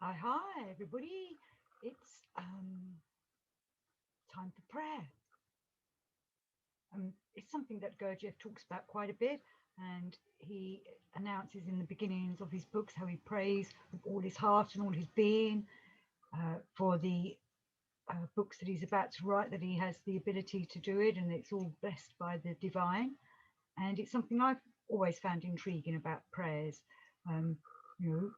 Hi everybody. It's time for prayer. It's something that Gurdjieff talks about quite a bit, and he announces in the beginnings of his books how he prays with all his heart and all his being for the books that he's about to write, that he has the ability to do it, and it's all blessed by the divine. And it's something I've always found intriguing about prayers. Um, you know,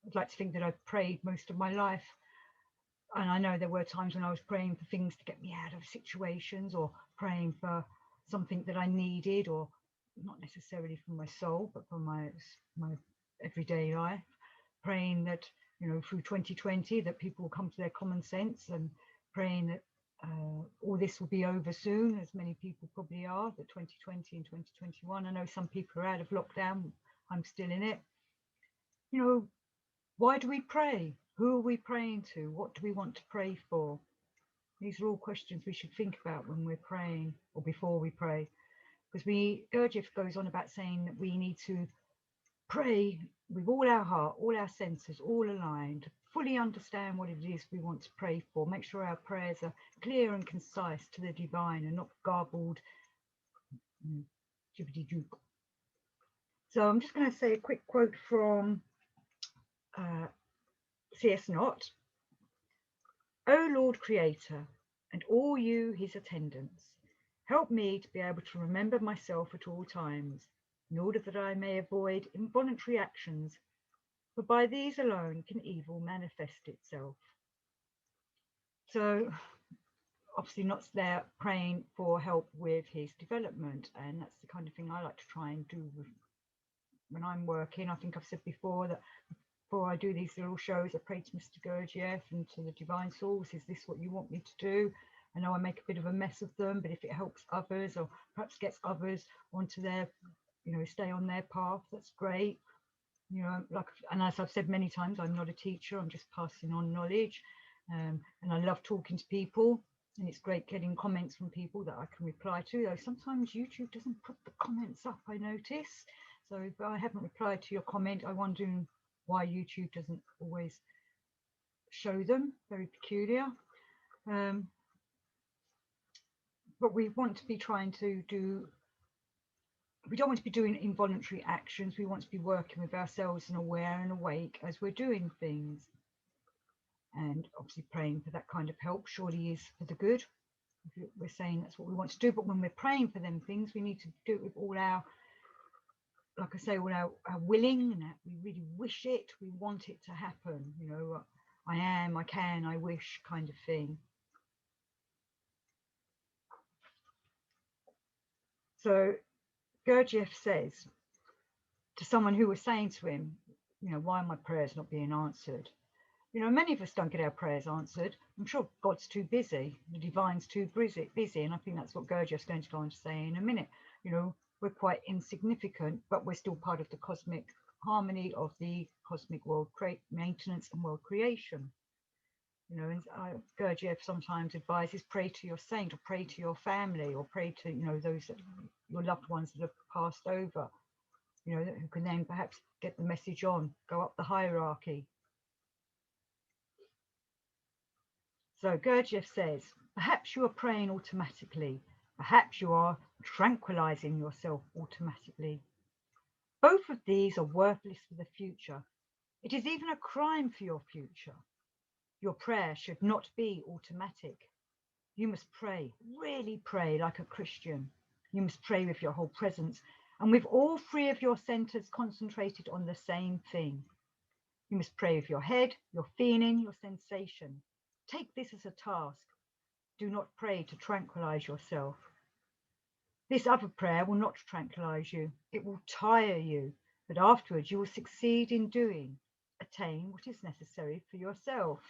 I'd like to think that I've prayed most of my life, and I know there were times when I was praying for things to get me out of situations, or praying for something that I needed, or not necessarily for my soul, but for my everyday life. Praying that through 2020 that people will come to their common sense, and praying that all this will be over soon, as many people probably are. That 2020 and 2021. I know some people are out of lockdown. I'm still in it. You know, why do we pray? Who are we praying to? What do we want to pray for? These are all questions we should think about when we're praying, or before we pray. Because Gurdjieff goes on about saying that we need to pray with all our heart, all our senses, all aligned, fully understand what it is we want to pray for. Make sure our prayers are clear and concise to the divine, and not garbled jibbity-jook. So I'm just going to say a quick quote from C.S. Knott. O Lord Creator, and all you his attendants, help me to be able to remember myself at all times, in order that I may avoid involuntary actions, for by these alone can evil manifest itself. So obviously Knott's there praying for help with his development, and that's the kind of thing I like to try and do when I'm working. I think I've said before that before I do these little shows, I pray to Mr Gurdjieff and to the divine source, is this what you want me to do? I know I make a bit of a mess of them, but if it helps others, or perhaps gets others onto their, stay on their path, that's great. And as I've said many times, I'm not a teacher, I'm just passing on knowledge. And I love talking to people, and it's great getting comments from people that I can reply to, though sometimes YouTube doesn't put the comments up, I notice. So if I haven't replied to your comment, I wonder why YouTube doesn't always show them. Very peculiar. But we want to be trying to do, we don't want to be doing involuntary actions. We want to be working with ourselves and aware and awake as we're doing things. And obviously praying for that kind of help surely is for the good. We're saying that's what we want to do, but when we're praying for them things, we need to do it with all our, like I say, all our willing, and we really wish it, we want it to happen, I am, I can, I wish kind of thing. So Gurdjieff says to someone who was saying to him, why are my prayers not being answered? Many of us don't get our prayers answered. I'm sure God's too busy, the divine's too busy, and I think that's what Gurdjieff's going to go on to say in a minute. We're quite insignificant, but we're still part of the cosmic harmony of the cosmic world maintenance and world creation. And Gurdjieff sometimes advises pray to your saint, or pray to your family, or pray to those that, your loved ones that have passed over, who can then perhaps get the message on, go up the hierarchy. So Gurdjieff says, perhaps you are praying automatically. Perhaps you are tranquilizing yourself automatically. Both of these are worthless for the future. It is even a crime for your future. Your prayer should not be automatic. You must pray, really pray like a Christian. You must pray with your whole presence, and with all three of your centers concentrated on the same thing. You must pray with your head, your feeling, your sensation. Take this as a task. Do not pray to tranquilize yourself. This other prayer will not tranquilize you. It will tire you, but afterwards you will succeed in attain what is necessary for yourself.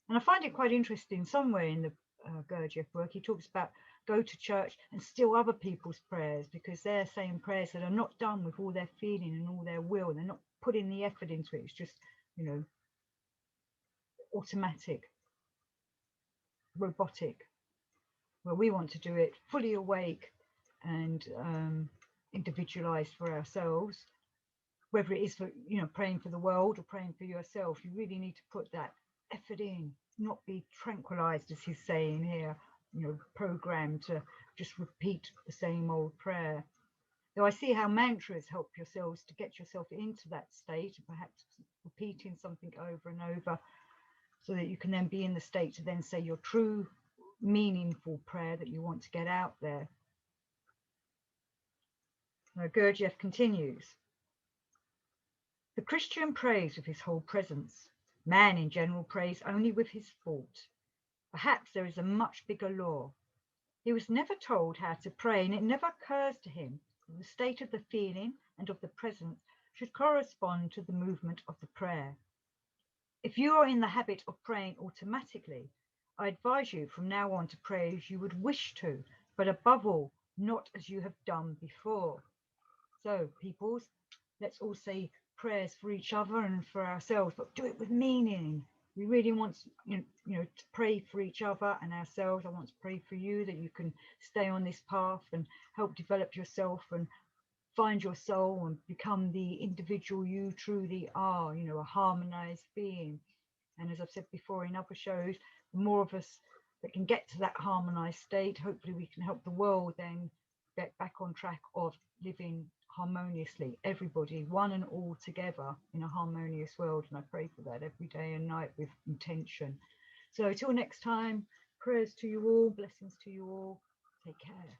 And I find it quite interesting, somewhere in the Gurdjieff work, he talks about go to church and steal other people's prayers, because they're saying prayers that are not done with all their feeling and all their will. They're not putting the effort into it. It's just, automatic, robotic, where we want to do it fully awake and individualized for ourselves. whether it is for, you know, praying for the world or praying for yourself, you really need to put that effort in, not be tranquilized, as he's saying here, you know, programmed to just repeat the same old prayer. Though I see how mantras help yourselves to get yourself into that state, and perhaps repeating something over and over, so that you can then be in the state to then say your true meaningful prayer that you want to get out there. Now Gurdjieff continues. The Christian prays with his whole presence. Man in general prays only with his thought. Perhaps there is a much bigger law. He was never told how to pray, and it never occurs to him that the state of the feeling and of the presence should correspond to the movement of the prayer. If you are in the habit of praying automatically, I advise you from now on to pray as you would wish to, but above all, not as you have done before. So, peoples, let's all say prayers for each other and for ourselves, but do it with meaning. We really want you know, to pray for each other and ourselves. I want to pray for you that you can stay on this path and help develop yourself and find your soul and become the individual you truly are, you know, a harmonized being. And as I've said before in other shows, the more of us that can get to that harmonized state, hopefully we can help the world then get back on track of living harmoniously, everybody, one and all together in a harmonious world. And I pray for that every day and night with intention. So till next time, prayers to you all, blessings to you all. Take care.